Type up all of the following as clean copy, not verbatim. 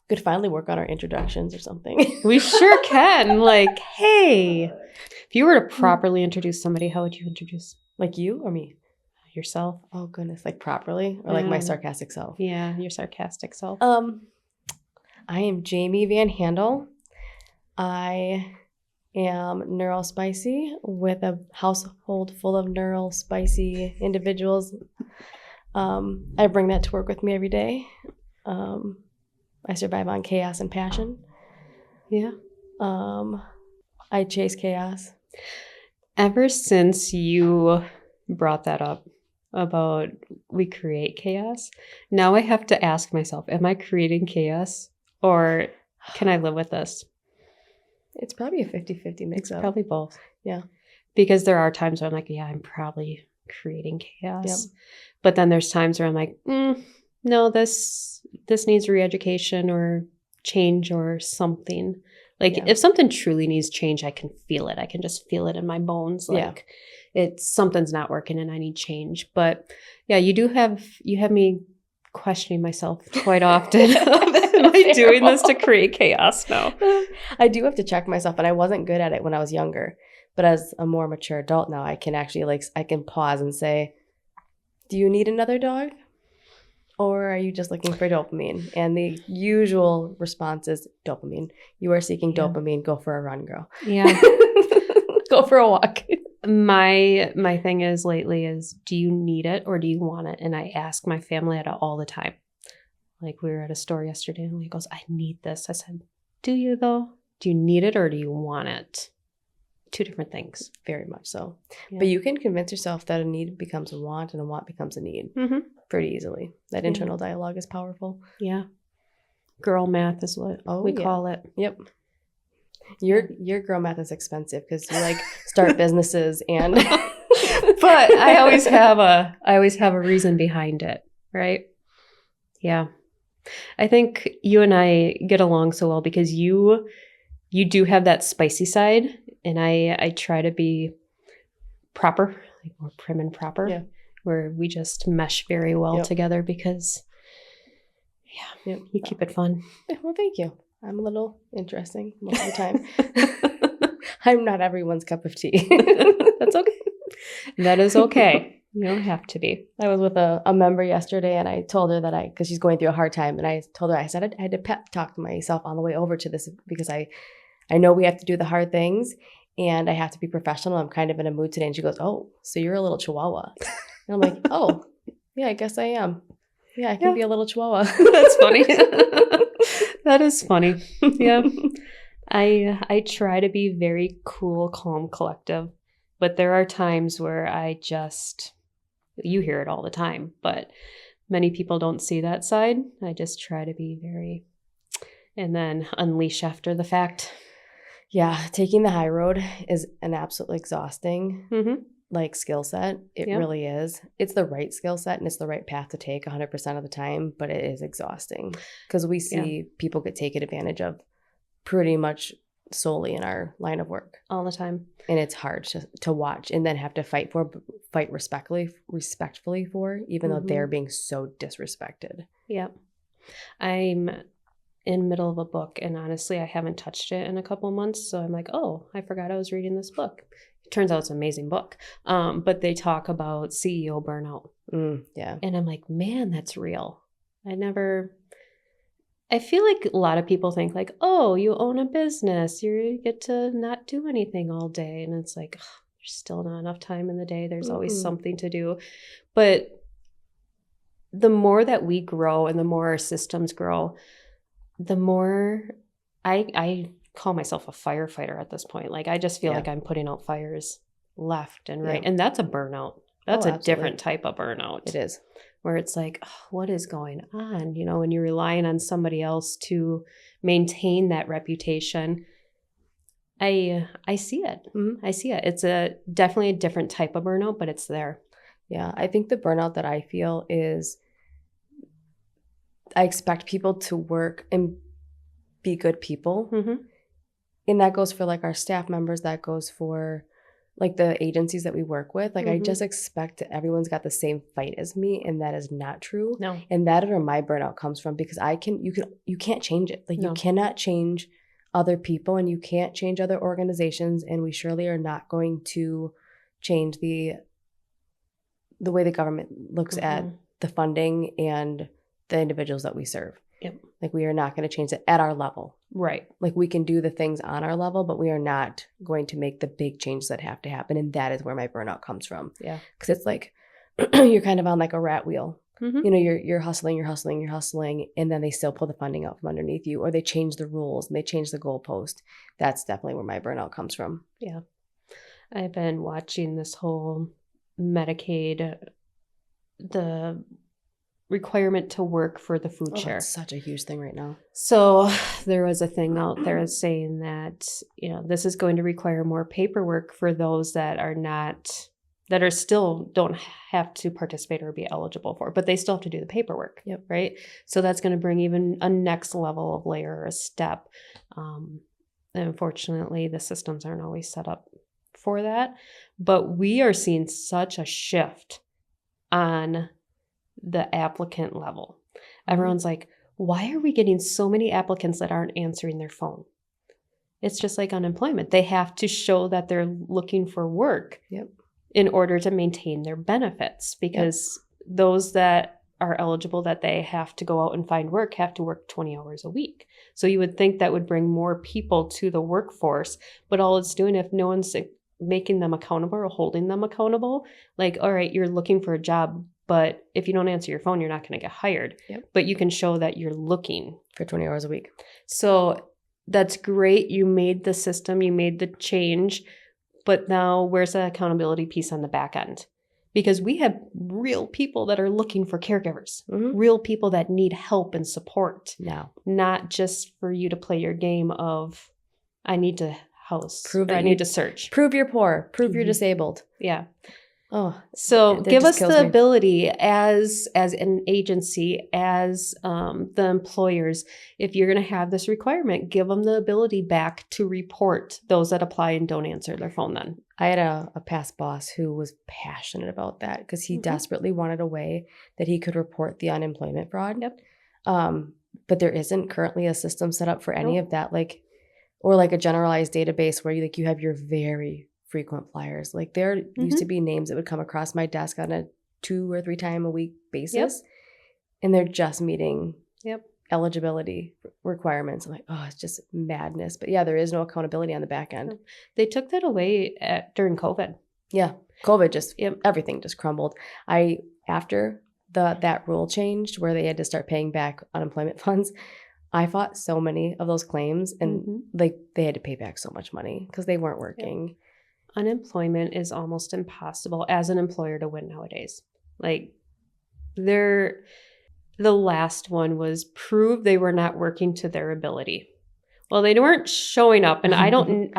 Could finally work on our introductions or something. We sure can. Like, hey, if you were to properly introduce somebody, how would you introduce Like you or me? yourself? Oh goodness, like properly or like my sarcastic self? Yeah, your sarcastic self. I am Jamie Van Handel. I am neurospicy with a household full of neurospicy individuals. I bring that to work with me every day. I survive on chaos and passion. Yeah. I chase chaos. Ever since you brought that up about we create chaos, now I have to ask myself, am I creating chaos or can I live with this? It's probably a 50-50 mix up. Probably both. Yeah. Because there are times where I'm like, yeah, I'm probably creating chaos. Yep. But then there's times where I'm like, no, this needs re-education or change or something. Like if something truly needs change, I can feel it. I can just feel it in my bones. Like it's something's not working and I need change. But yeah, you have me questioning myself quite often. Am I doing this to create chaos now? I do have to check myself, and I wasn't good at it when I was younger. But as a more mature adult now, I can actually I can pause and say, do you need another dog? Or are you just looking for dopamine? And the usual response is dopamine. You are seeking dopamine. Go for a run, girl. Yeah. Go for a walk. My thing is lately is, do you need it or do you want it? And I ask my family that all the time. Like we were at a store yesterday and he goes, I need this. I said, do you though? Do you need it or do you want it? Two different things. Very much so. Yeah. But you can convince yourself that a need becomes a want and a want becomes a need pretty easily. That internal dialogue is powerful. Yeah. Girl math is what we call it. Yep. Your girl math is expensive because you start businesses and but I always have a reason behind it, right? Yeah. I think you and I get along so well because you do have that spicy side and I try to be proper, like more prim and proper, where we just mesh very well together because you keep it fun. Yeah, well, thank you. I'm a little interesting most of the time. I'm not everyone's cup of tea. That's okay. That is okay. You don't have to be. I was with a member yesterday and I told her that because she's going through a hard time, and I told her, I said I had to pep talk myself on the way over to this because I know we have to do the hard things and I have to be professional. I'm kind of in a mood today. And she goes, oh, so you're a little chihuahua. And I'm like, oh, yeah, I guess I am. Yeah, I can be a little chihuahua. That's funny. That is funny. Yeah. I try to be very cool, calm, collective, but there are times where you hear it all the time, but many people don't see that side. I just try to be very, and then unleash after the fact. Yeah, taking the high road is an absolutely exhausting skill set. It really is. It's the right skill set and it's the right path to take 100% of the time, but it is exhausting because we see people get taken advantage of pretty much solely in our line of work all the time, and it's hard to watch and then have to fight respectfully for, even though they're being so disrespected. Yep. I'm in the middle of a book and honestly I haven't touched it in a couple of months, so I'm like, oh, I forgot I was reading this book. It turns out it's an amazing book, but they talk about CEO burnout. And I'm like, man, that's real. I feel like a lot of people think like, oh, you own a business, you get to not do anything all day. And it's like, there's still not enough time in the day. There's always something to do. But the more that we grow and the more our systems grow, the more I call myself a firefighter at this point. Like, I just feel like I'm putting out fires left and right. And that's a burnout. That's a different type of burnout. It is. Where it's like, oh, what is going on? You know, when you're relying on somebody else to maintain that reputation. I see it. I see it. It's definitely a different type of burnout, but it's there. Yeah, I think the burnout that I feel is I expect people to work and be good people. And that goes for our staff members. That goes for like the agencies that we work with, like I Mhm. just expect that everyone's got the same fight as me, and that is not true. No. And that is where my burnout comes from, because you can't change it. Like you No. cannot change other people, and you can't change other organizations, and we surely are not going to change the way the government looks at Mhm. the funding and the individuals that we serve. Yep. Like we are not going to change it at our level. Right. Like we can do the things on our level, but we are not going to make the big changes that have to happen. And that is where my burnout comes from. Yeah. Because it's like you're kind of on like a rat wheel. Mhm. You know, you're hustling, and then they still pull the funding out from underneath you, or they change the rules and they change the goalpost. That's definitely where my burnout comes from. Yeah. I've been watching this whole Medicaid, the requirement to work for the food share. That's such a huge thing right now. So there was a thing out there saying that, this is going to require more paperwork for those that are still don't have to participate or be eligible for, but they still have to do the paperwork. Yep. Right. So that's going to bring even a next level of layer or a step. Unfortunately, the systems aren't always set up for that, but we are seeing such a shift on the applicant level. Everyone's like, why are we getting so many applicants that aren't answering their phone? It's just like unemployment. They have to show that they're looking for work in order to maintain their benefits, because those that are eligible that they have to go out and find work have to work 20 hours a week. So you would think that would bring more people to the workforce, but all it's doing, if no one's making them accountable or holding them accountable, like, all right, you're looking for a job, but if you don't answer your phone, you're not going to get hired. But you can show that you're looking for 20 hours a week. So that's great. You made the system, you made the change, but now where's the accountability piece on the back end? Because we have real people that are looking for caregivers, real people that need help and support. No. Not just for you to play your game of, I need to house, prove I need to search. Prove you're poor, prove you're disabled. Yeah. Oh, so give us the ability as an agency, as the employers, if you're going to have this requirement, give them the ability back to report those that apply and don't answer their phone then. I had a past boss who was passionate about that because he desperately wanted a way that he could report the unemployment fraud. But there isn't currently a system set up for any of that, or like a generalized database where you have your very frequent flyers. Like there used to be names that would come across my desk on a 2 or 3 time a week basis, and they're just meeting eligibility requirements. I'm like, oh, it's just madness. But yeah, there is no accountability on the back end. They took that away during COVID. Yeah, COVID just everything just crumbled. After that rule changed where they had to start paying back unemployment funds, I fought so many of those claims, and they had to pay back so much money because they weren't working. Unemployment is almost impossible as an employer to win nowadays. Like the last one was prove they were not working to their ability. Well, they weren't showing up, and I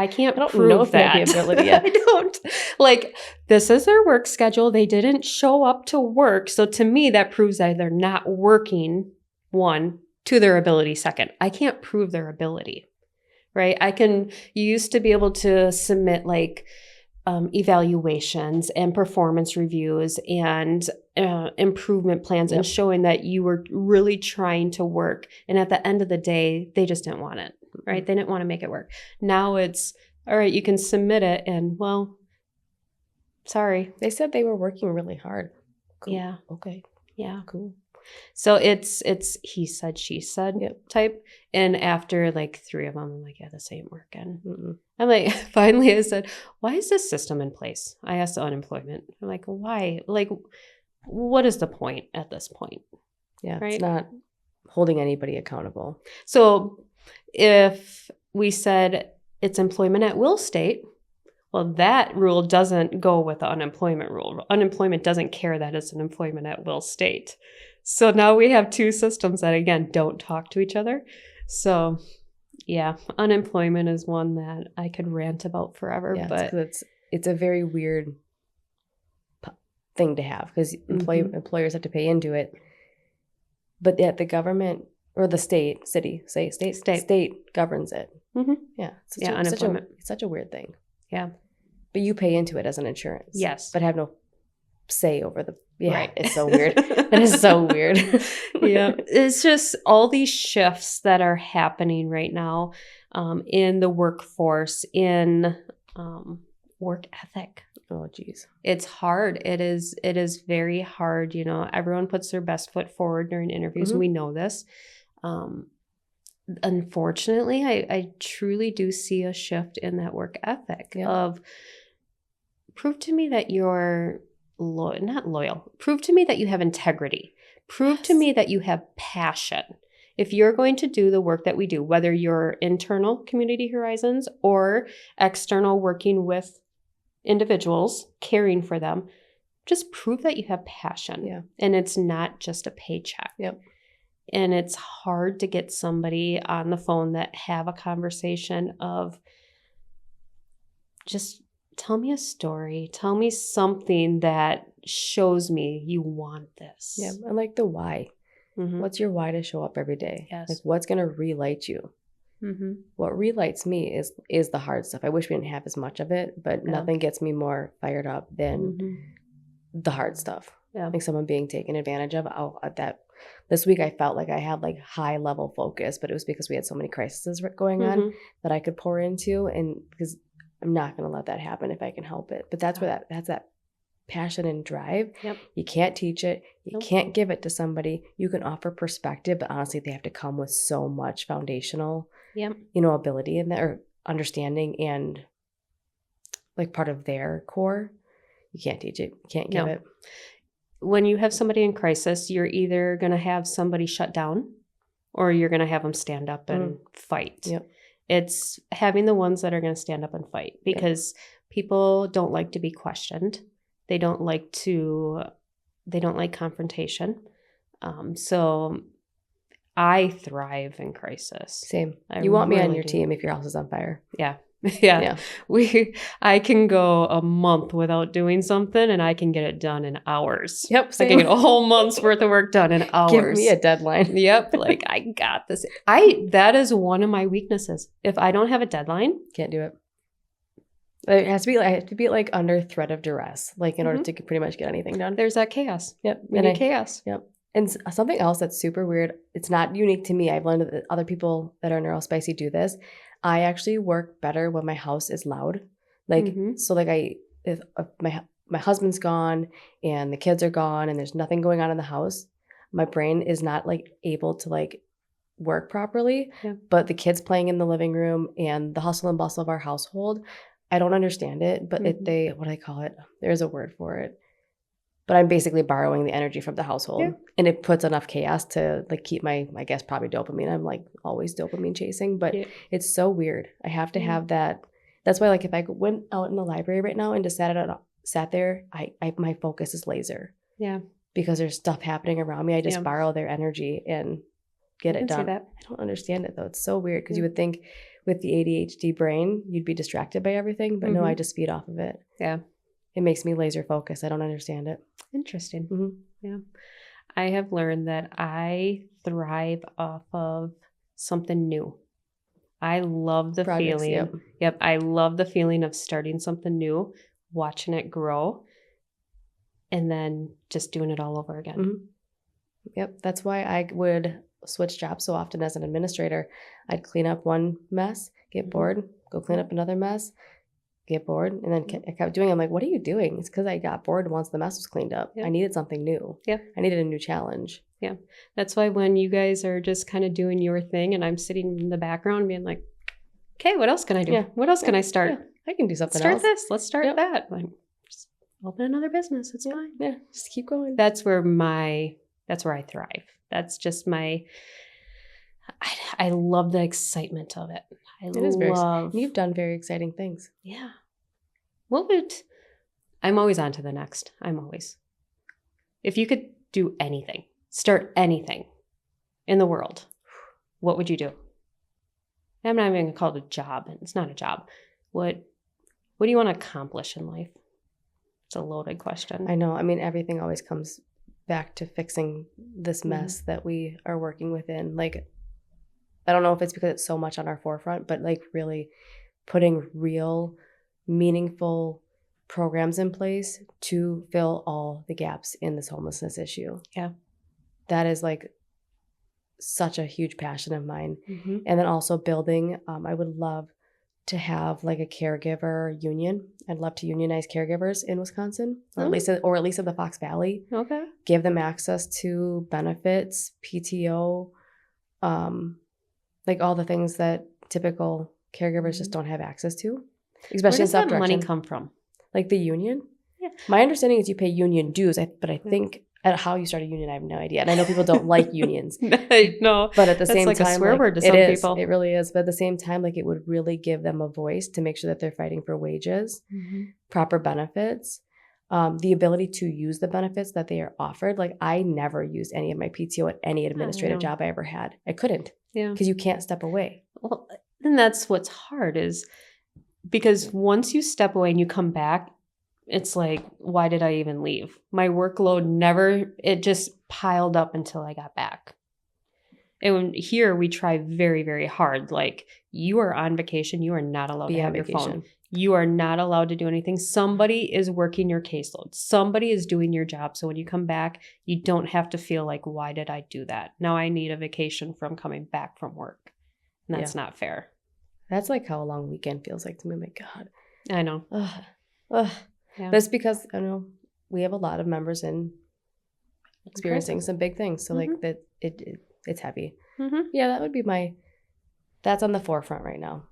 can't prove that. The ability yet. I don't. Like, this is their work schedule. They didn't show up to work. So to me, that proves that they're not working, one, to their ability. Second, I can't prove their ability, right? You used to be able to submit evaluations and performance reviews and improvement plans and showing that you were really trying to work. And at the end of the day, they just didn't want it, right? They didn't want to make it work. Now it's, all right, you can submit it and, well, sorry. They said they were working really hard. Cool. Yeah. Okay. Yeah. Cool. So it's he said, she said type. And after 3 of them, I'm like, yeah, this ain't working. I'm like, finally I said, why is this system in place? I asked the unemployment. I'm like, why? Like, what is the point at this point? Yeah, right? It's not holding anybody accountable. So if we said it's employment at will state, well, that rule doesn't go with the unemployment rule. Unemployment doesn't care that it's an employment at will state. So now we have 2 systems that, again, don't talk to each other. So, yeah, unemployment is one that I could rant about forever. Yeah, but it's a very weird thing to have because employers have to pay into it. But yet the government or the state governs it. Mm-hmm. Yeah. Unemployment. It's such a weird thing. Yeah. But you pay into it as an insurance. Yes. But have no say over the, Right. It's so weird. That is so weird. Yeah. It's just all these shifts that are happening right now in the workforce, in work ethic. Oh, geez. It's hard. It is very hard. You know, everyone puts their best foot forward during interviews. Mm-hmm. We know this. Unfortunately, I truly do see a shift in that work ethic of prove to me that you're not loyal. Prove to me that you have integrity. Prove to me that you have passion. If you're going to do the work that we do, whether you're internal Community Horizons or external working with individuals, caring for them, just prove that you have passion. Yeah. And it's not just a paycheck. Yep. And it's hard to get somebody on the phone that have a conversation of just tell me a story. Tell me something that shows me you want this. Yeah. And like the why. Mm-hmm. What's your why to show up every day? Yes. Like what's going to relight you? Mm-hmm. What relights me is the hard stuff. I wish we didn't have as much of it, but nothing gets me more fired up than the hard stuff. Yeah. Like someone being taken advantage of. This week I felt like I had like high level focus, but it was because we had so many crises going on that I could pour into, and because I'm not going to let that happen if I can help it. But that's where that's that passion and drive. Yep. You can't teach it. You can't give it to somebody. You can offer perspective, but honestly, they have to come with so much foundational, ability in there, or understanding, and like part of their core. You can't teach it. You can't give it. When you have somebody in crisis, you're either going to have somebody shut down or you're going to have them stand up and fight. Yep. It's having the ones that are going to stand up and fight, because people don't like to be questioned. They don't like confrontation. So I thrive in crisis. Same. You want me on your team if your house is on fire. Yeah. I can go a month without doing something and I can get it done in hours. Yep. Same. I can get a whole month's worth of work done in hours. Give me a deadline. Yep. Like I got this. That is one of my weaknesses. If I don't have a deadline, can't do it. It has to be. I have to be like under threat of duress, like in order to pretty much get anything done. There's that chaos. Yep. We need chaos. Yep. And something else that's super weird. It's not unique to me. I've learned that other people that are neurospicy do this. I actually work better when my house is loud. Like, so like if my husband's gone and the kids are gone and there's nothing going on in the house, my brain is not like able to like work properly. Yeah. But the kids playing in the living room and the hustle and bustle of our household, I don't understand it. But what do I call it? There's a word for it. But I'm basically borrowing the energy from the household. Yeah. And it puts enough chaos to like keep my, I guess, probably dopamine. I'm like always dopamine chasing, but it's so weird. I have to have that. That's why like if I went out in the library right now and just sat there, my focus is laser. Yeah. Because there's stuff happening around me. I just borrow their energy and get it done. I don't understand it though. It's so weird because you would think with the ADHD brain, you'd be distracted by everything, but no, I just feed off of it. Yeah. It makes me laser focused. I don't understand it. Interesting. Yeah. I have learned that I thrive off of something new. I love the feeling. Yep. I love the feeling of starting something new, watching it grow, and then just doing it all over again. Yep. That's why I would switch jobs so often as an administrator. I'd clean up one mess, get bored, go clean up another mess, get bored, and then I kept doing it. I'm like, what are you doing? It's because I got bored once the mess was cleaned up. I needed something new. Yeah. I needed a new challenge. Yeah. That's why when you guys are just kind of doing your thing and I'm sitting in the background being like, okay, what else can I do? Yeah. What else can I start? Yeah. I can do something else. Start this. Let's start that. Like, just open another business. It's fine. Yeah. Just keep going. That's where I thrive. That's just I love the excitement of it. You've done very exciting things. Yeah. I'm always on to the next. If you could do anything, start anything in the world, what would you do? I'm not even going to call it a job. It's not a job. What do you want to accomplish in life? It's a loaded question. I know. I mean, everything always comes back to fixing this mess that we are working within. Like, I don't know if it's because it's so much on our forefront, but like really putting real, meaningful programs in place to fill all the gaps in this homelessness issue. Yeah. That is like such a huge passion of mine. Mm-hmm. And then also building, I would love to have like a caregiver union. I'd love to unionize caregivers in Wisconsin, or at least in the Fox Valley. Okay. Give them access to benefits, PTO, like all the things that typical caregivers just don't have access to, especially Where does in that self-direction. money come from? Like the union? Yeah. My understanding is you pay union dues, but I think at how you start a union, I have no idea. And I know people don't like unions. No, but at the same like time, a swear word to some people. It really is. But at the same time, like it would really give them a voice to make sure that they're fighting for wages, proper benefits, the ability to use the benefits that they are offered. Like I never used any of my PTO at any administrative job I ever had. I couldn't. Yeah. Because you can't step away. Well, and that's what's hard is because once you step away and you come back, it's like, why did I even leave? My workload it just piled up until I got back. And here we try very, very hard. Like you are on vacation. You are not allowed to have your phone. You are not allowed to do anything. Somebody is working your caseload. Somebody is doing your job. So when you come back, you don't have to feel like, why did I do that? Now I need a vacation from coming back from work. And that's not fair. That's like how a long weekend feels like to me. Oh my God. I know. Ugh. Yeah. That's because I know we have a lot of members in experiencing some big things. So like that it's heavy. Yeah, that would be that's on the forefront right now.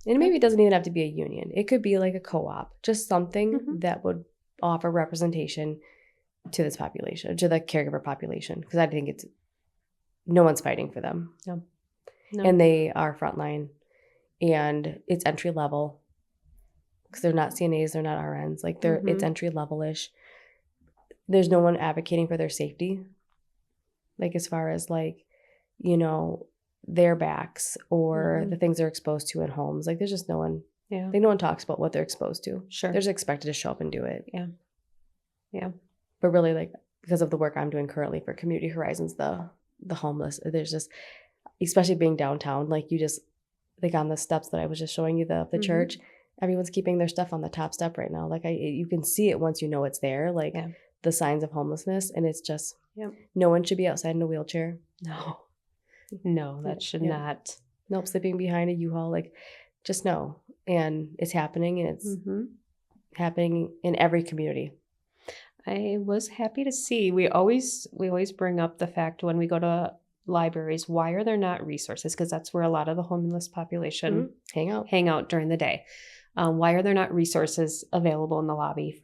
And maybe it doesn't even have to be a union. It could be like a co-op, just something that would offer representation to this population, to the caregiver population. Because I think no one's fighting for them. No. And they are frontline and it's entry level. Because they're not CNAs, they're not RNs. Like it's entry level-ish. There's no one advocating for their safety. Like as far as like, their backs or the things they're exposed to in homes. Like there's just no one. Yeah. Like no one talks about what they're exposed to. Sure. They're just expected to show up and do it. Yeah. Yeah. But really like because of the work I'm doing currently for Community Horizons, the homeless, there's just, especially being downtown, like you just, like on the steps that I was just showing you, the church, everyone's keeping their stuff on the top step right now. Like you can see it once you know it's there, like the signs of homelessness. And it's just, no one should be outside in a wheelchair. No, that should not. Nope, sleeping behind a U-Haul. Like, just no. And it's happening, and it's happening in every community. I was happy to see. We always bring up the fact when we go to libraries, why are there not resources? Because that's where a lot of the homeless population hang out during the day. Why are there not resources available in the lobby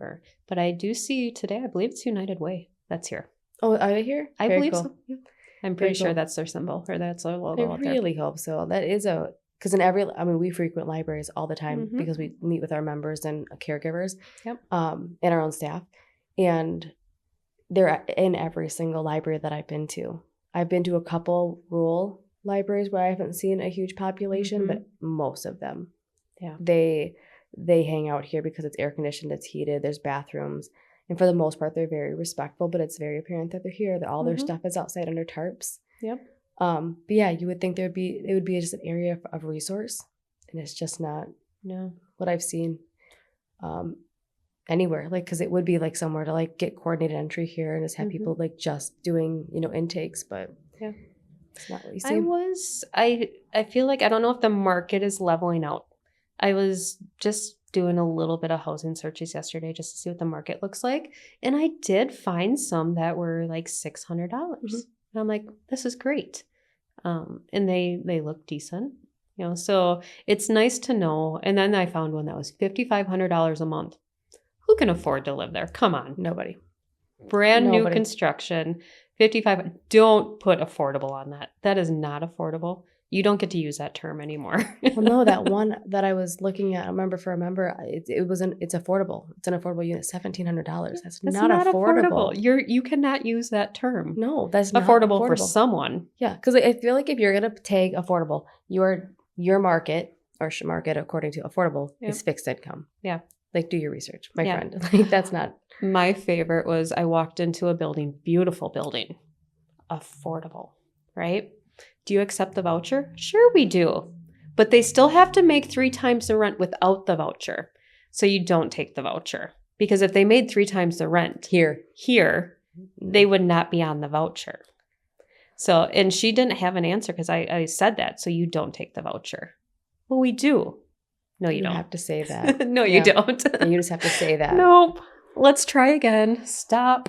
but I do see today, I believe it's United Way that's here. Oh, are they here? I believe so. Yeah. I'm pretty sure that's their symbol or that's their logo. I really hope so. That is because we frequent libraries all the time because we meet with our members and caregivers and our own staff. And they're in every single library that I've been to. I've been to a couple rural libraries where I haven't seen a huge population, but most of them, they hang out here because it's air conditioned, it's heated, there's bathrooms. And for the most part, they're very respectful, but it's very apparent that they're here. That all their stuff is outside under tarps. Yep. But yeah, you would think it would be just an area of resource, and it's just not. No. What I've seen, anywhere, like because it would be like somewhere to like get coordinated entry here and just have people like just doing intakes, but it's not what you see. I feel like I don't know if the market is leveling out. I was just doing a little bit of housing searches yesterday just to see what the market looks like. And I did find some that were like $600. And I'm like, this is great. And they look decent, so it's nice to know. And then I found one that was $5,500 a month. Who can afford to live there? Come on. Nobody. Brand new construction, 55. Don't put affordable on that. That is not affordable. You don't get to use that term anymore. Well, no, that one that I was looking at, it's affordable. It's an affordable unit, $1,700. That's not affordable. You cannot use that term. No, that's not affordable for someone. Yeah, because I feel like if you're gonna take affordable, your market or market according to affordable is fixed income. Yeah, like do your research, my friend. Like that's not. My favorite was I walked into a building, beautiful building, affordable, right? Do you accept the voucher? Sure we do. But they still have to make 3 times the rent without the voucher. So you don't take the voucher. Because if they made 3 times the rent Here. they would not be on the voucher. So, and she didn't have an answer because I said that. So you don't take the voucher. Well, we do. No, you don't. have to say that. No, you don't. And you just have to say that. Nope. Let's try again. Stop.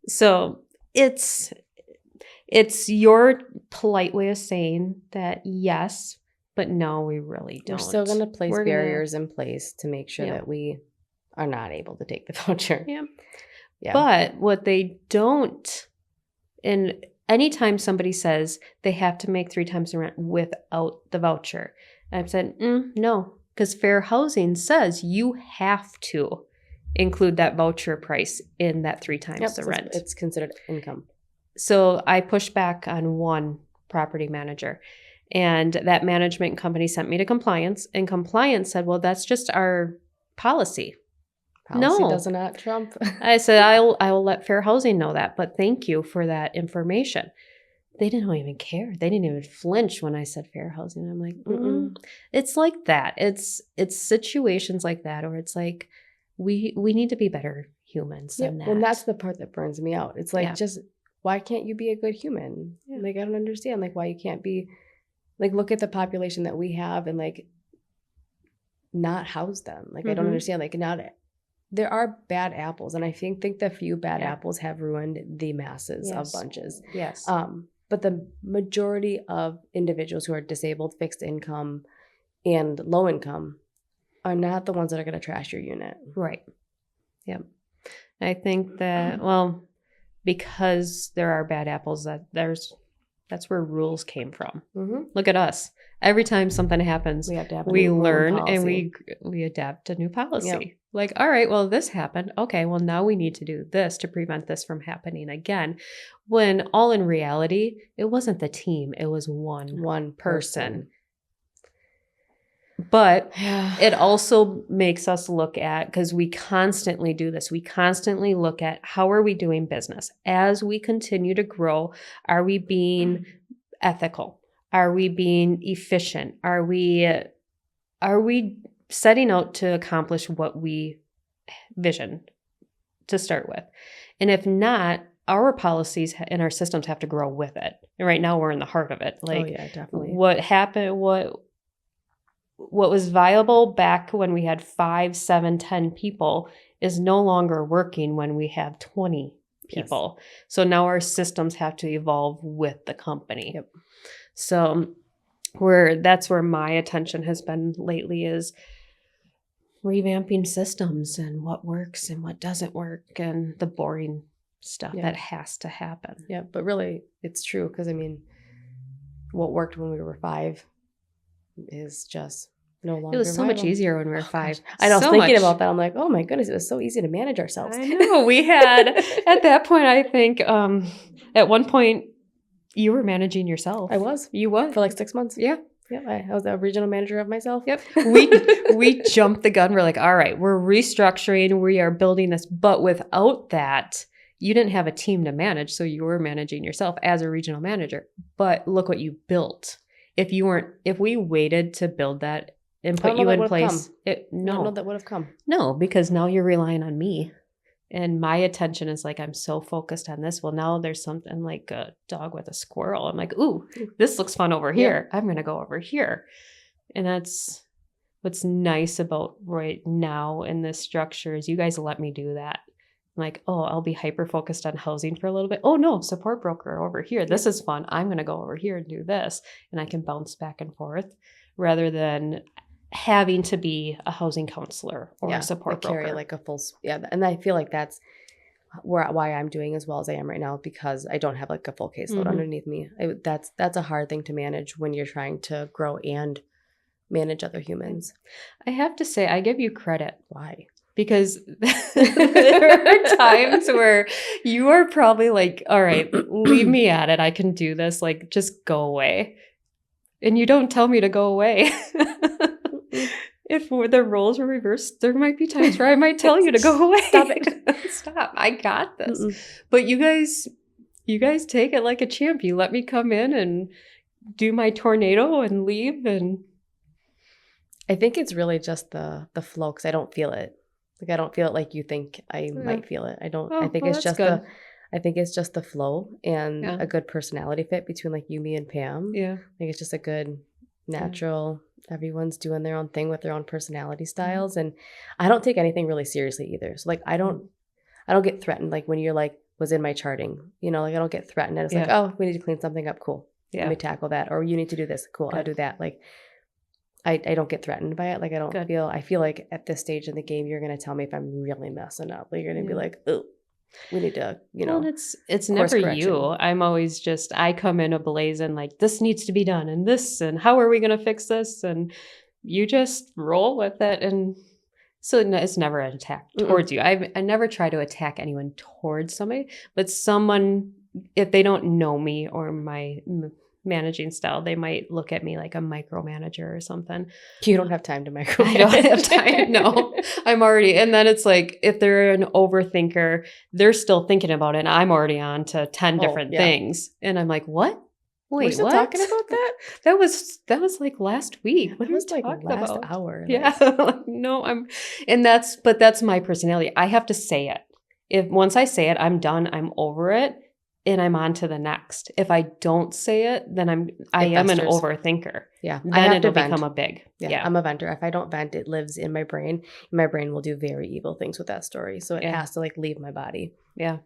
So it's your polite way of saying that yes, but no, we really don't. We're still going to place barriers in place to make sure Yeah. that we are not able to take the voucher. Yeah. Yeah. But what they don't, and anytime somebody says they have to make 3 times the rent without the voucher, I've said, no, because fair housing says you have to include that voucher price in that 3 times the rent. It's considered income. So I pushed back on one property manager, and that management company sent me to compliance, and compliance said, well, that's just our policy. Policy No. does not trump. I said, I will let fair housing know that, but thank you for that information. They didn't even care. They didn't even flinch when I said fair housing. I'm like, It's like that. It's situations like that, or it's like we need to be better humans than that. And that's the part that burns me out. It's like, Yeah. just why can't you be a good human? Yeah. Like, I don't understand, like, why you can't be, like, look at the population that we have and, like, not house them. Like, I don't understand, like, there are bad apples, and I think the few bad apples have ruined the masses of bunches. Yes. But the majority of individuals who are disabled, fixed income, and low income are not the ones that are going to trash your unit. Right. Yep. I think that, well, because there are bad apples, that's where rules came from. Look at us. Every time something happens, We have to have we new learn policy. and we adapt a new policy. Yep. Like, all right, well, this happened. Okay, well, now we need to do this to prevent this from happening again. When all in reality, it wasn't the team. It was one person. But it also makes us look at, because we constantly do this, we constantly look at how are we doing business? As we continue to grow, are we being ethical? Are we being efficient? Are we setting out to accomplish what we vision to start with? And if not, our policies and our systems have to grow with it. And right now we're in the heart of it. Like, oh yeah, definitely. What happened, what was viable back when we had 5, 7, 10 people is no longer working when we have 20 people. Yes. So now our systems have to evolve with the company. Yep. So that's where my attention has been lately, is revamping systems and what works and what doesn't work and the boring stuff that has to happen. Yeah, but really it's true, because I mean, what worked when we were 5 is just no longer. It was so viable. much easier when we were 5. I know. So I was thinking much. about that. I'm like, oh my goodness, it was so easy to manage ourselves. I know. We had, at that point, I think, at one point, you were managing yourself. I was. You was. For like 6 months. Yeah. Yeah, I was the regional manager of myself. Yep. We jumped the gun. We're like, all right, we're restructuring. We are building this. But without that, you didn't have a team to manage. So you were managing yourself as a regional manager. But look what you built. If we waited to build that and put you in place, I don't know that would have come. No, because now you're relying on me. And my attention is like, I'm so focused on this. Well, now there's something like a dog with a squirrel. I'm like, ooh, this looks fun over here. I'm going to go over here. And that's what's nice about right now in this structure, is you guys let me do that. Like, oh, I'll be hyper focused on housing for a little bit. Oh no, support broker over here. This is fun. I'm going to go over here and do this. And I can bounce back and forth, rather than having to be a housing counselor or a support broker. Carry like a full, and I feel like that's why I'm doing as well as I am right now, because I don't have like a full caseload underneath me. That's a hard thing to manage when you're trying to grow and manage other humans. I have to say, I give you credit. Why? Because there are times where you are probably like, all right, leave me at it. I can do this. Like, just go away. And you don't tell me to go away. If the roles were reversed, there might be times where I might tell you to go away. Stop it. Stop. I got this. But you guys take it like a champ. You let me come in and do my tornado and leave. And I think it's really just the flow, because I don't feel it. Like I don't feel it like you think I might feel it. I don't. Oh, I think well, it's that's just good. I think it's just the flow and Yeah. a good personality fit between like you, me, and Pam. Yeah. Like it's just a good natural. Everyone's doing their own thing with their own personality styles, and I don't take anything really seriously either. So like I don't get threatened. Like when you're like was in my charting, you know, like I don't get threatened. And it's like, oh, we need to clean something up. Cool. Let me tackle that. Or you need to do this. Cool. I'll do that. Like I don't get threatened by it. Like I feel like at this stage in the game, you're going to tell me if I'm really messing up. Like you're going to be like, oh, we need to, you know. Well, it's never you. I'm always just, I come in ablaze and like, this needs to be done and this, and how are we going to fix this? And you just roll with it. And so it's never an attack towards you. I never try to attack anyone towards somebody, but someone, if they don't know me or my managing style, they might look at me like a micromanager or something. You don't have time to micromanage. I don't have time. No, I'm already. And then it's like, if they're an overthinker, they're still thinking about it. And I'm already on to 10 different things. And I'm like, what? Wait, we're still what? talking about that? That was like last week. What was are you like talking last about? hour. Yeah. No, but that's my personality. I have to say it. If once I say it, I'm done. I'm over it. And I'm on to the next. If I don't say it, then I am an overthinker. Yeah. Then it'll become a big. Yeah. I'm a venter. If I don't vent, it lives in my brain. And my brain will do very evil things with that story. So it has to like leave my body. Yeah.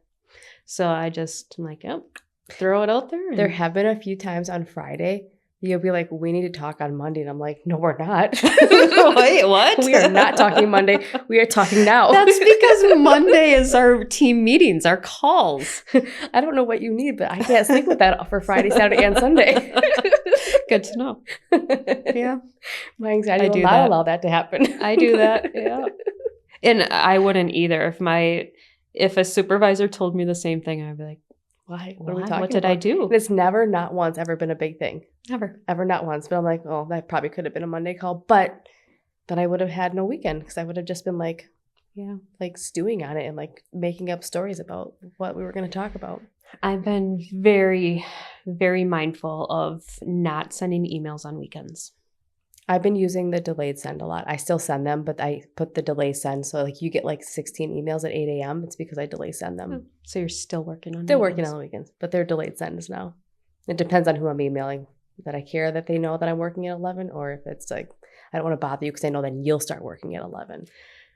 So I'm like, yep, throw it out there. There have been a few times on Friday, you'll be like, we need to talk on Monday. And I'm like, no, we're not. Wait, what? We are not talking Monday. We are talking now. That's because Monday is our team meetings, our calls. I don't know what you need, but I can't sleep with that for Friday, Saturday, and Sunday. Good to know. Yeah. My anxiety will not allow that to happen. I do that. Yeah. And I wouldn't either. If a supervisor told me the same thing, I'd be like, why? What are we talking about? What did I do? And it's never, not once, ever been a big thing. Never. Ever, not once. But I'm like, oh, that probably could have been a Monday call. But then I would have had no weekend because I would have just been like, like stewing on it and like making up stories about what we were going to talk about. I've been very, very mindful of not sending emails on weekends. I've been using the delayed send a lot. I still send them, but I put the delay send. So like you get like 16 emails at 8 a.m. It's because I delay send them. So you're still working on Still working on the weekends, but they're delayed sends now. It depends on who I'm emailing. That I care that they know that I'm working at 11, or if it's like, I don't want to bother you because I know then you'll start working at 11.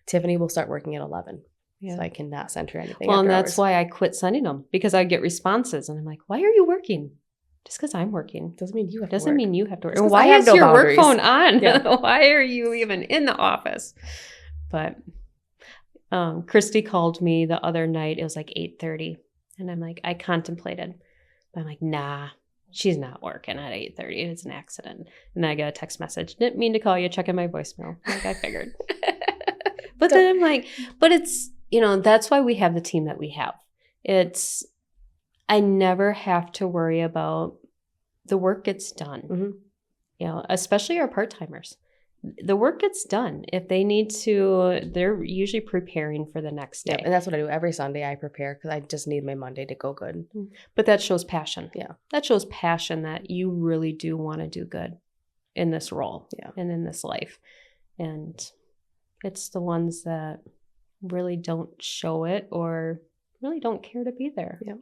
Tiffany will start working at 11. Yeah. So I cannot send her anything. Well, and that's why I quit sending them, because I get responses and I'm like, why are you working? Just because I'm working. Doesn't mean you have to work. Mean you have to work. And why is your work phone on? Yeah. Why are you even in the office? But Christy called me the other night. It was like 8:30. And I'm like, I contemplated. But I'm like, nah, she's not working at 8:30. It's an accident. And then I got a text message. Didn't mean to call you. Checking my voicemail. Like I figured. But then I'm like, but it's, that's why we have the team that we have. I never have to worry about the work gets done, especially our part-timers. The work gets done. If they need to, they're usually preparing for the next day. Yeah, and that's what I do. Every Sunday I prepare because I just need my Monday to go good. But that shows passion. Yeah. That shows passion that you really do want to do good in this role and in this life. And it's the ones that really don't show it or really don't care to be there. Yeah.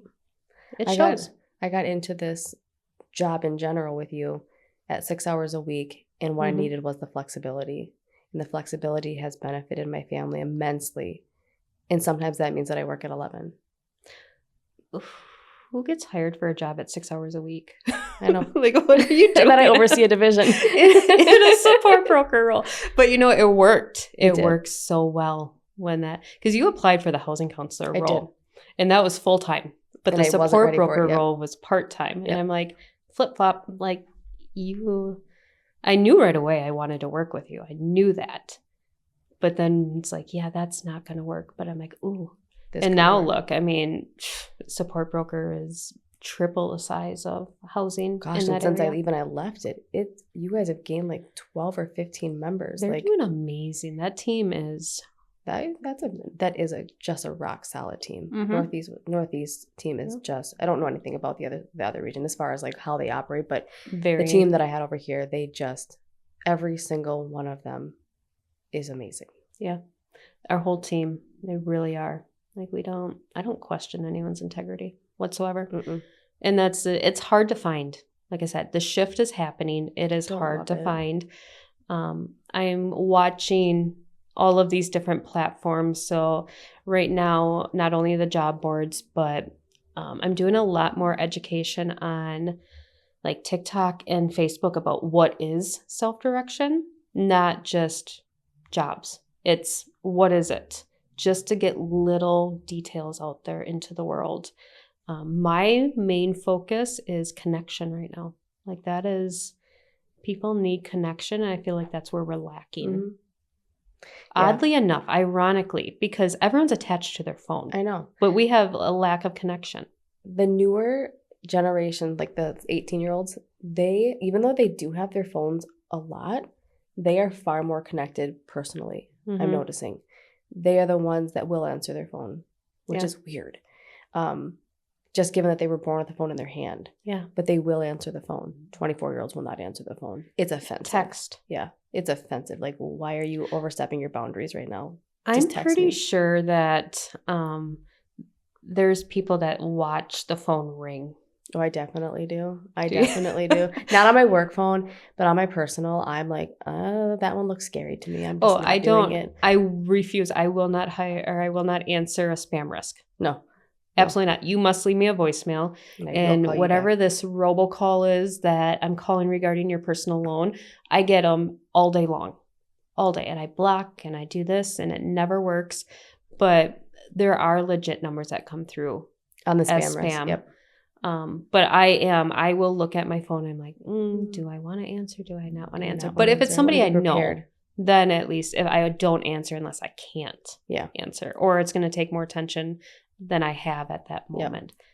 It shows. I got into this job in general with you at 6 hours a week, and what I needed was the flexibility. And the flexibility has benefited my family immensely. And sometimes that means that I work at 11. Who gets hired for a job at 6 hours a week? I know. Like, what are you doing? And then I oversee a division. in a support broker role. But it worked. It worked so well because you applied for the housing counselor role. I did. And that was full-time. But the support broker role was part-time. And I'm like, flip-flop, like I knew right away I wanted to work with you. I knew that. But then it's like, that's not going to work. But I'm like, ooh. And now look, support broker is triple the size of housing. Gosh, and since I left it, you guys have gained like 12 or 15 members. They're doing amazing. That team is... That is just a rock solid team. Mm-hmm. Northeast team is just, I don't know anything about the other region as far as like how they operate, but the team that I had over here, they just, every single one of them is amazing. Yeah. Our whole team, they really are. Like I don't question anyone's integrity whatsoever. Mm-mm. And it's hard to find. Like I said, the shift is happening. It is Don't hard love to it. find. I'm watching all of these different platforms. So right now, not only the job boards, but I'm doing a lot more education on like TikTok and Facebook about what is self-direction, not just jobs. It's what is it? Just to get little details out there into the world. My main focus is connection right now. Like that is, people need connection, and I feel like that's where we're lacking. Mm-hmm. Oddly enough, ironically, because everyone's attached to their phone. I know. But we have a lack of connection. The newer generation, like the 18-year-olds, they, even though they do have their phones a lot, they are far more connected personally. Mm-hmm. I'm noticing. They are the ones that will answer their phone, which is weird. Just given that they were born with the phone in their hand. Yeah. But they will answer the phone. 24-year-olds will not answer the phone. It's offensive. Text. Yeah. It's offensive. Like, why are you overstepping your boundaries right now? I'm pretty sure that there's people that watch the phone ring. Oh, I definitely do. Definitely do. Not on my work phone, but on my personal, I'm like, that one looks scary to me. I'm just not doing it. I refuse. I will not hire, or I will not answer a spam risk. No. Absolutely not. You must leave me a voicemail. And whatever this robocall is that I'm calling regarding your personal loan, I get them all day long. All day. And I block and I do this and it never works. But there are legit numbers that come through on the spam risk. Yep. But I will look at my phone and I'm like, do I want to answer? Do I not want to answer? But if it's somebody I know, then at least if I don't answer unless I can't answer, or it's going to take more attention than I have at that moment. Yep.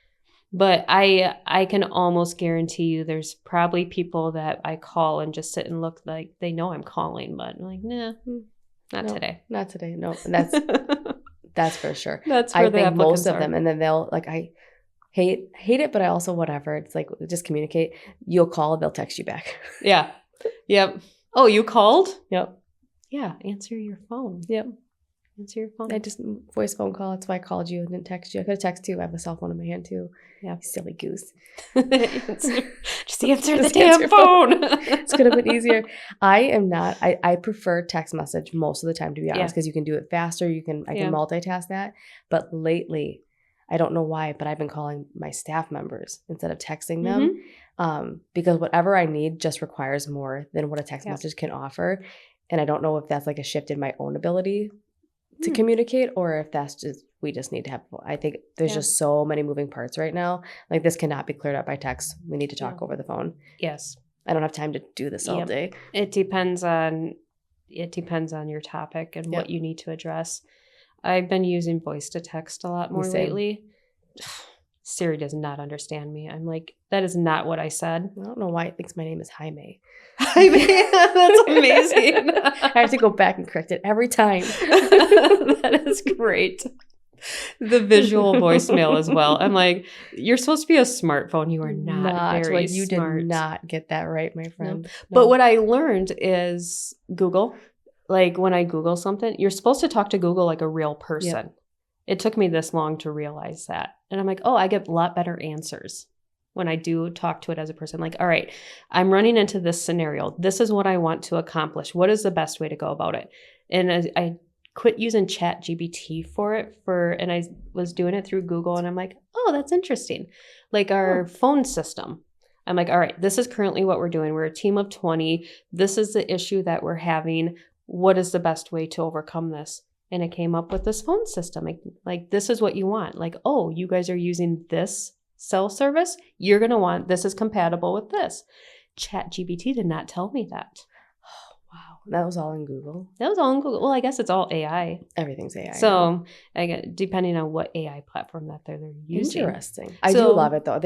But I can almost guarantee you there's probably people that I call and just sit and look like they know I'm calling, but I'm like, nah, not today. Not today. No, that's for sure. That's where I think most of them, and then they'll like, I hate it, but I also, whatever. It's like, just communicate. You'll call, they'll text you back. Yeah. Yep. Oh, you called? Yep. Yeah. Answer your phone. Yep. Answer your phone. I just voice phone call. That's why I called you and didn't text you. I could have texted you. I have a cell phone in my hand too. Yeah. Silly goose. Just answer the damn phone. It's could have been easier. I prefer text message most of the time, to be honest, because you can do it faster. I can multitask that. But lately, I don't know why, but I've been calling my staff members instead of texting them, because whatever I need just requires more than what a text message can offer. And I don't know if that's like a shift in my own ability to communicate, or if that's just, we just need to have, I think there's just so many moving parts right now. Like, this cannot be cleared up by text. We need to talk over the phone. Yes. I don't have time to do this all day. It depends on your topic and what you need to address. I've been using voice to text a lot more lately. Siri does not understand me. I'm like, that is not what I said. I don't know why it thinks my name is Jaime. Jaime, that's amazing. I have to go back and correct it every time. That is great. The visual voicemail as well. I'm like, you're supposed to be a smartphone. You are not very like, you smart. did not get that right, my friend. No. But what I learned is Google. Like, when I Google something, you're supposed to talk to Google like a real person. Yep. It took me this long to realize that. And I'm like, oh, I get a lot better answers when I do talk to it as a person. Like, all right, I'm running into this scenario. This is what I want to accomplish. What is the best way to go about it? And I quit using ChatGPT for it, and I was doing it through Google, and I'm like, oh, that's interesting. Like our phone system. I'm like, all right, this is currently what we're doing. We're a team of 20. This is the issue that we're having. What is the best way to overcome this? And it came up with this phone system. Like, this is what you want. Like, oh, you guys are using this cell service. You're going to want, this is compatible with this. ChatGPT did not tell me that. Oh, wow. That was all in Google? That was all in Google. Well, I guess it's all AI. Everything's AI. So, depending on what AI platform that they're using. Interesting. I do love it, though.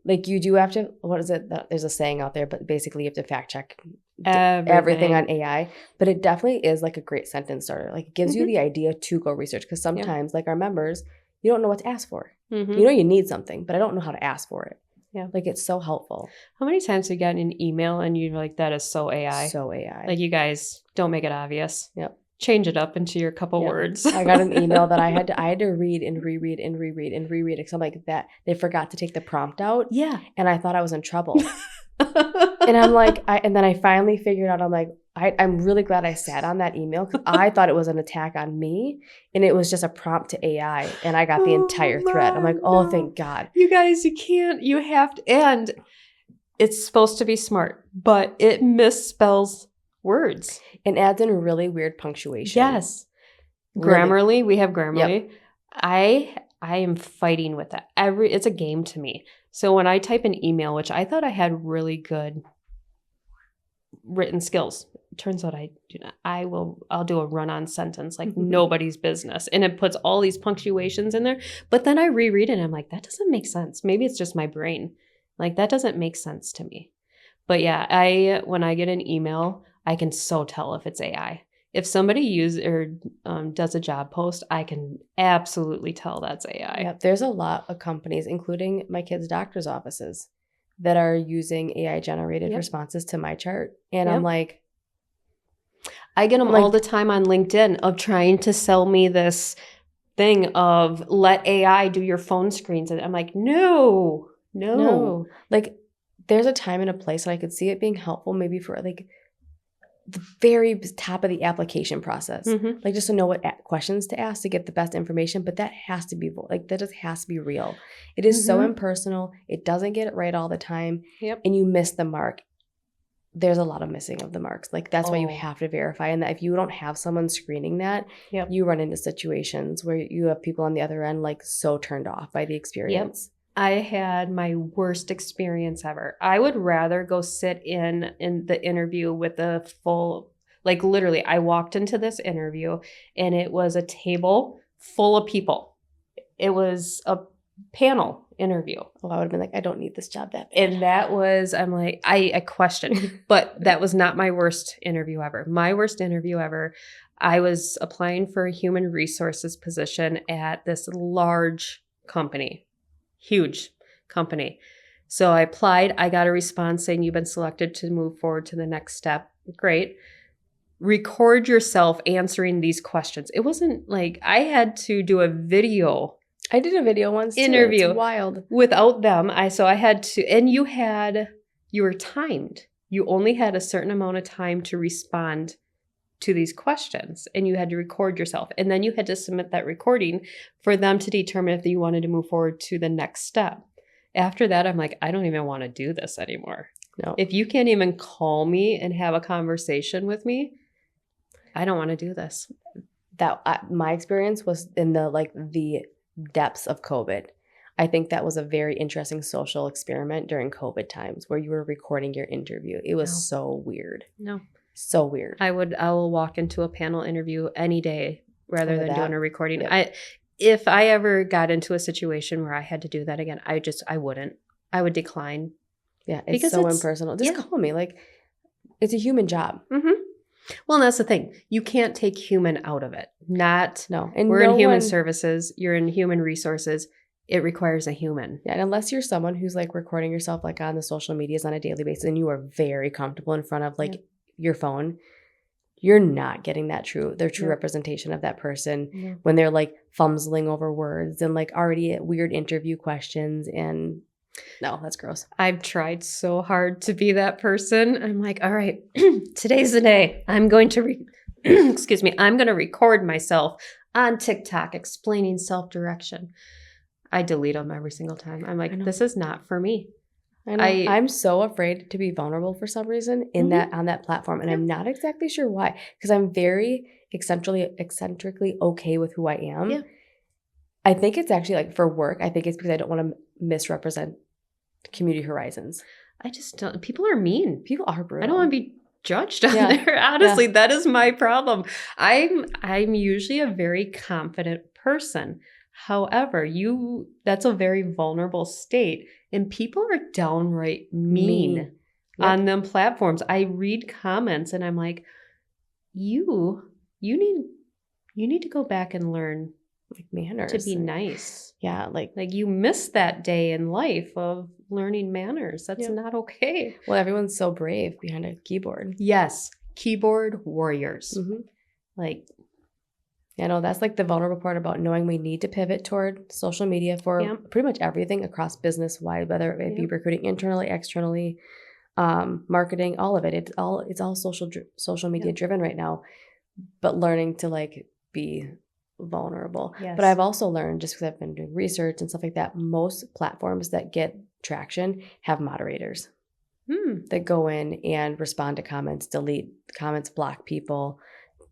Like, you do have to, what is it? There's a saying out there, but basically you have to fact check everything on AI. But it definitely is like a great sentence starter. Like, it gives you the idea to go research. Because sometimes, like our members, you don't know what to ask for. You know you need something, but I don't know how to ask for it. Yeah. Like, it's so helpful. How many times have you gotten an email and you're like, that is so AI? So AI. Like, you guys don't make it obvious. Yep. Change it up into your couple words. I got an email that I had to read and reread and reread and reread because I'm like that they forgot to take the prompt out. Yeah. And I thought I was in trouble. And I'm like, and then I finally figured out, I'm like, I'm really glad I sat on that email because I thought it was an attack on me and it was just a prompt to AI and I got the entire thread. I'm like, oh, thank God. You guys, you have to, and it's supposed to be smart, but it misspells words. And adds in really weird punctuation. Yes. Really. Grammarly, we have Grammarly. Yep. I am fighting with that. It's a game to me. So when I type an email, which I thought I had really good written skills, turns out I do not. I'll do a run-on sentence like nobody's business. And it puts all these punctuations in there. But then I reread it and I'm like, that doesn't make sense. Maybe it's just my brain. Like that doesn't make sense to me. But yeah, when I get an email, I can so tell if it's AI. If somebody does a job post, I can absolutely tell that's AI. Yeah, there's a lot of companies, including my kids' doctor's offices, that are using AI-generated responses to my chart. And I'm like... I get them all the time on LinkedIn of trying to sell me this thing of let AI do your phone screens. And I'm like, no. Like, there's a time and a place, and I could see it being helpful maybe for, like, the very top of the application process. Like, just to know what questions to ask to get the best information. But that has to be, like, that just has to be real. It is so impersonal. It doesn't get it right all the time. Yep. And you miss the mark. There's a lot of missing of the marks. Like, that's why you have to verify. And that if you don't have someone screening that, you run into situations where you have people on the other end, like, so turned off by the experience. I had my worst experience ever. I would rather go sit in the interview with the full, like literally, I walked into this interview and it was a table full of people. It was a panel interview. Oh, I would have been like, I don't need this job that bad. And that was, I'm like, I questioned, but that was not my worst interview ever. My worst interview ever, I was applying for a human resources position at this large company. Huge company. So I applied. I got a response saying you've been selected to move forward to the next step. Great. Record yourself answering these questions. It wasn't like I had to do a video. I did a video once interview. It's wild. Without them. So I had to, and you were timed. You only had a certain amount of time to respond to these questions, and you had to record yourself, and then you had to submit that recording for them to determine if you wanted to move forward to the next step. After that, I'm like, I don't even want to do this anymore. No. If you can't even call me and have a conversation with me, I don't want to do this. That my experience was in the depths of COVID. I think that was a very interesting social experiment during COVID times where you were recording your interview. It was so weird. No. So weird. I will walk into a panel interview any day rather than doing a recording. Yep. If I ever got into a situation where I had to do that again, I wouldn't. I would decline. Yeah, it's so impersonal. Just call me. Like, it's a human job. Well, and that's the thing. You can't take human out of it. And we're in human services. You're in human resources. It requires a human. Yeah, and unless you're someone who's like recording yourself like on the social medias on a daily basis and you are very comfortable in front of like your phone, you're not getting their true representation of that person when they're like fumbling over words and like already weird interview questions. And no, that's gross. I've tried so hard to be that person. I'm like, all right, today's the day. I'm going to I'm going to record myself on TikTok explaining self-direction. I delete them every single time. I'm like, this is not for me. I know. I'm so afraid to be vulnerable for some reason on that platform. And I'm not exactly sure why. Because I'm very eccentrically okay with who I am. Yeah. I think it's actually like for work. I think it's because I don't want to misrepresent community horizons. I just don't. People are mean. People are brutal. I don't want to be judged on there. Honestly, that is my problem. I'm usually a very confident person. However, that's a very vulnerable state, and people are downright mean on them platforms. I read comments and I'm like, you need to go back and learn like manners to be nice. Yeah, like you missed that day in life of learning manners. That's not okay. Well, everyone's so brave behind a keyboard. Yes, keyboard warriors. Like, You know, that's like the vulnerable part about knowing we need to pivot toward social media for Yep. pretty much everything across business wide, whether it be Yep. recruiting internally, externally, marketing, all of it. It's all social media Yep. driven right now, but learning to like be vulnerable. Yes. But I've also learned, just because I've been doing research and stuff like that, most platforms that get traction have moderators that go in and respond to comments, delete comments, block people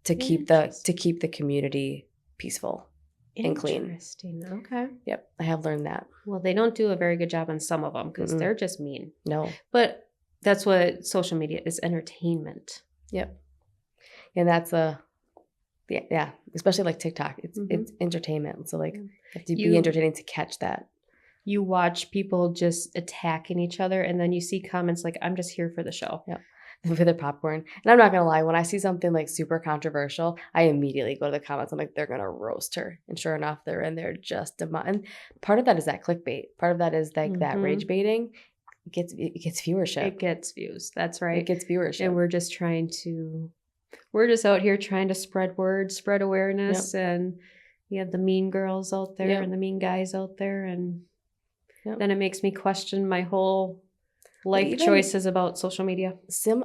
to keep the community peaceful and clean. Interesting. Okay. Yep, I have learned that. Well, they don't do a very good job on some of them because Mm-mm. they're just mean. No. But that's what social media is, entertainment. Yep. And that's yeah, especially like TikTok. It's entertainment. So like you have to be entertaining to catch that. You watch people just attacking each other, and then you see comments like, I'm just here for the show. Yep. For the popcorn. And I'm not going to lie, when I see something like super controversial, I immediately go to the comments. I'm like, they're going to roast her. And sure enough, they're in there just and part of that is that clickbait. Part of that is like that rage baiting. It gets viewership. It gets views. That's right. It gets viewership. And we're just out here trying to spread word, spread awareness. Yep. And you have the mean girls out there and the mean guys out there. And then it makes me question my whole life choices about social media.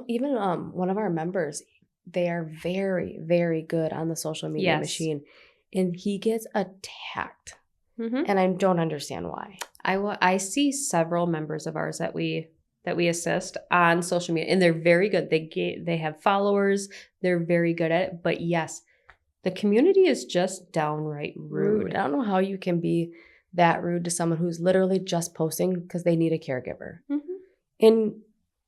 Even one of our members, they are very, very good on the social media machine, and he gets attacked, and I don't understand why. I see several members of ours that we assist on social media, and they're very good. They have followers. They're very good at it. But yes, the community is just downright rude. I don't know how you can be that rude to someone who's literally just posting because they need a caregiver. And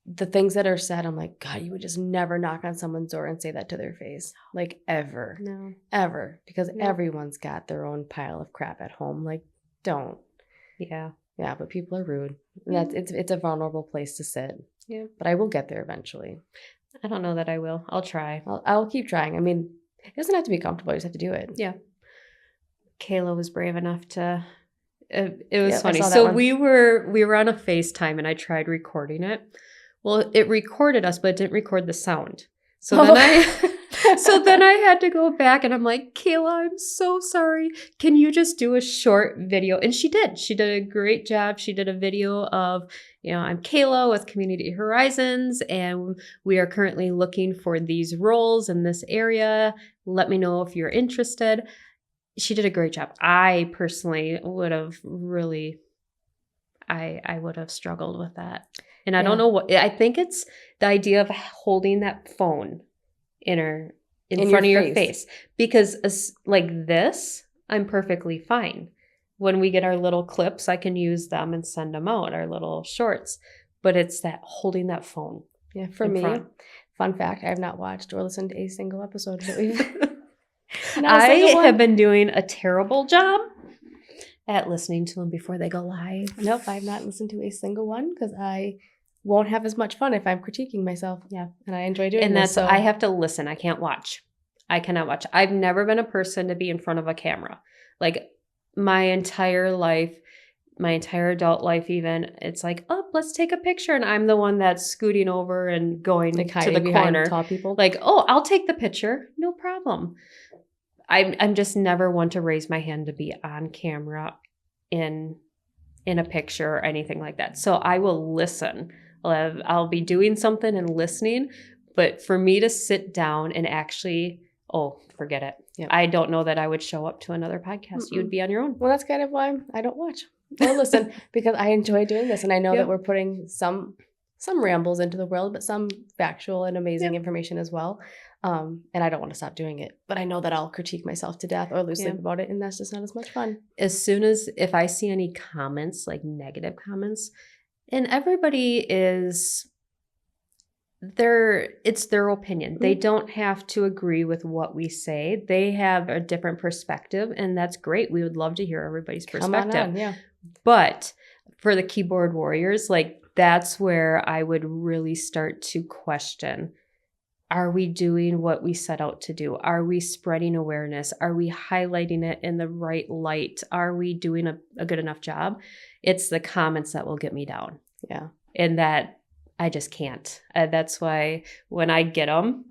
the things that are said, I'm like, God, you would just never knock on someone's door and say that to their face. Like, ever. No. Ever. Because everyone's got their own pile of crap at home. Like, don't. Yeah. Yeah, but people are rude. And it's a vulnerable place to sit. Yeah. But I will get there eventually. I don't know that I will. I'll try. I'll keep trying. I mean, it doesn't have to be comfortable. You just have to do it. Yeah. Kayla was brave enough to... It was funny. So we were on a FaceTime and I tried recording it. Well, it recorded us, but it didn't record the sound. So then I had to go back and I'm like, Kayla, I'm so sorry. Can you just do a short video? And she did. She did a great job. She did a video of, I'm Kayla with Community Horizons, and we are currently looking for these roles in this area. Let me know if you're interested. She did a great job. I personally would have really, I would have struggled with that. And I don't know what, I think it's the idea of holding that phone in front of your face. Because like this, I'm perfectly fine. When we get our little clips, I can use them and send them out, our little shorts. But it's that holding that phone. Yeah, for me, fun fact, I have not watched or listened to a single episode that we've... I have been doing a terrible job at listening to them before they go live. Nope, I have not listened to a single one because I won't have as much fun if I'm critiquing myself. Yeah. And I enjoy doing and this. And I have to listen. I can't watch. I cannot watch. I've never been a person to be in front of a camera. Like my entire life, my entire adult life even, it's like, oh, let's take a picture. And I'm the one that's scooting over and going like to the corner. Tall people. Like, oh, I'll take the picture. No problem. I'm just never one to raise my hand to be on camera in a picture or anything like that. So I will listen. I'll be doing something and listening. But for me to sit down and actually, forget it. Yep. I don't know that I would show up to another podcast. You would be on your own. Well, that's kind of why I don't watch or listen because I enjoy doing this. And I know that we're putting some rambles into the world, but some factual and amazing information as well. And I don't want to stop doing it, but I know that I'll critique myself to death or lose sleep about it. And that's just not as much fun. As soon as if I see any comments, like negative comments, and everybody is it's their opinion. They don't have to agree with what we say. They have a different perspective, and that's great. We would love to hear everybody's perspective. Come on, yeah. But for the keyboard warriors, like that's where I would really start to question. Are we doing what we set out to do? Are we spreading awareness? Are we highlighting it in the right light? Are we doing a good enough job? It's the comments that will get me down. Yeah. And that I just can't. That's why when I get them,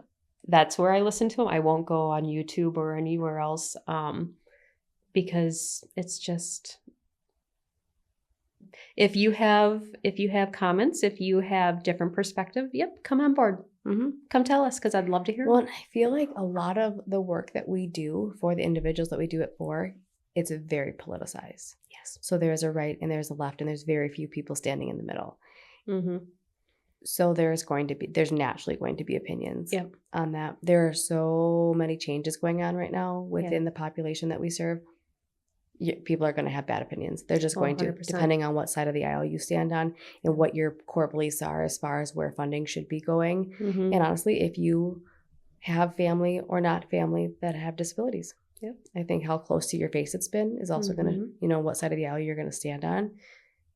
that's where I listen to them. I won't go on YouTube or anywhere else because it's just, if you have comments, if you have different perspective, yep, come on board. Come tell us, because I'd love to hear. Well, I feel like a lot of the work that we do for the individuals that we do it for, it's very politicized. Yes. So there's a right and there's a left, and there's very few people standing in the middle. So there's naturally going to be opinions on that. There are so many changes going on right now within the population that we serve. People are going to have bad opinions. They're just going 100%. to, depending on what side of the aisle you stand on and what your core beliefs are as far as where funding should be going. And honestly, if you have family or not family that have disabilities, I think how close to your face it's been is also going to, what side of the aisle you're going to stand on.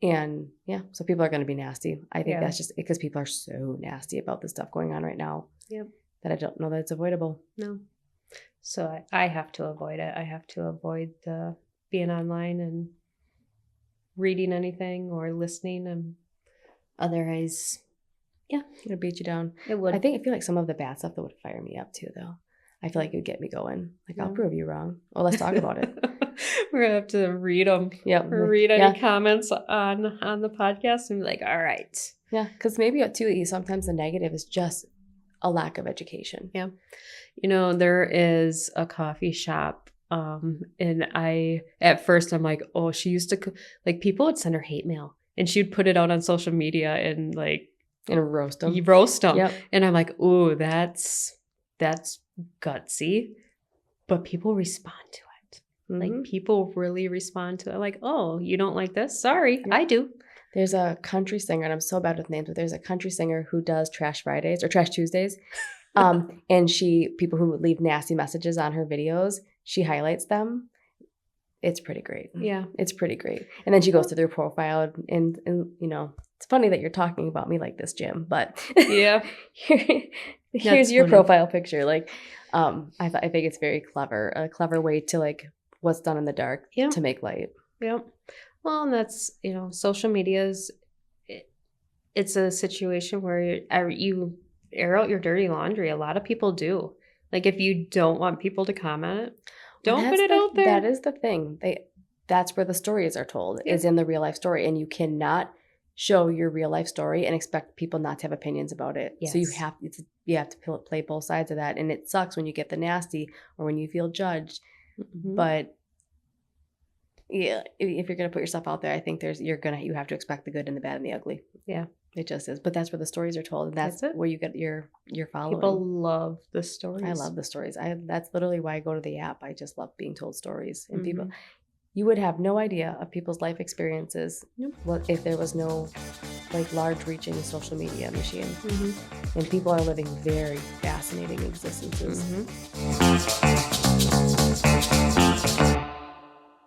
And so people are going to be nasty. I think that's just because people are so nasty about the stuff going on right now that I don't know that it's avoidable. No. So I have to avoid it. I have to avoid the being online and reading anything or listening, and otherwise, it'll beat you down. It would. I feel like some of the bad stuff that would fire me up too, though. I feel like it would get me going. Like, I'll prove you wrong. Well, let's talk about it. We're gonna have to read them. Or read any comments on the podcast and be like, all right. Yeah, because maybe too, sometimes the negative is just a lack of education. Yeah. There is a coffee shop. And at first I'm like, oh, she used to, like, people would send her hate mail and she would put it out on social media and roast them. Yep. And I'm like, ooh, that's gutsy, but people respond to it. Like, people really respond to it. Like, oh, you don't like this? Sorry, I do. There's a country singer, and I'm so bad with names, but there's a country singer who does Trash Fridays or Trash Tuesdays. And people who leave nasty messages on her videos, she highlights them. It's pretty great. Yeah. It's pretty great. And then she goes through their profile and it's funny that you're talking about me like this, Jim, but here's your profile picture. Like, I think it's very clever, a clever way to, like, what's done in the dark to make light. Yeah. Well, and that's, social media it's a situation where you air out your dirty laundry. A lot of people do. Like, if you don't want people to comment, don't put it out there. That is the thing. That's where the stories are told, is in the real life story. And you cannot show your real life story and expect people not to have opinions about it. Yes. So you have to play both sides of that. And it sucks when you get the nasty or when you feel judged. But if you're going to put yourself out there, I think you have to expect the good and the bad and the ugly. Yeah. It just is. But that's where the stories are told. And that's where you get your following. People love the stories. I love the stories. That's literally why I go to the app. I just love being told stories. And people, you would have no idea of people's life experiences if there was no, like, large reaching social media machine. And people are living very fascinating existences.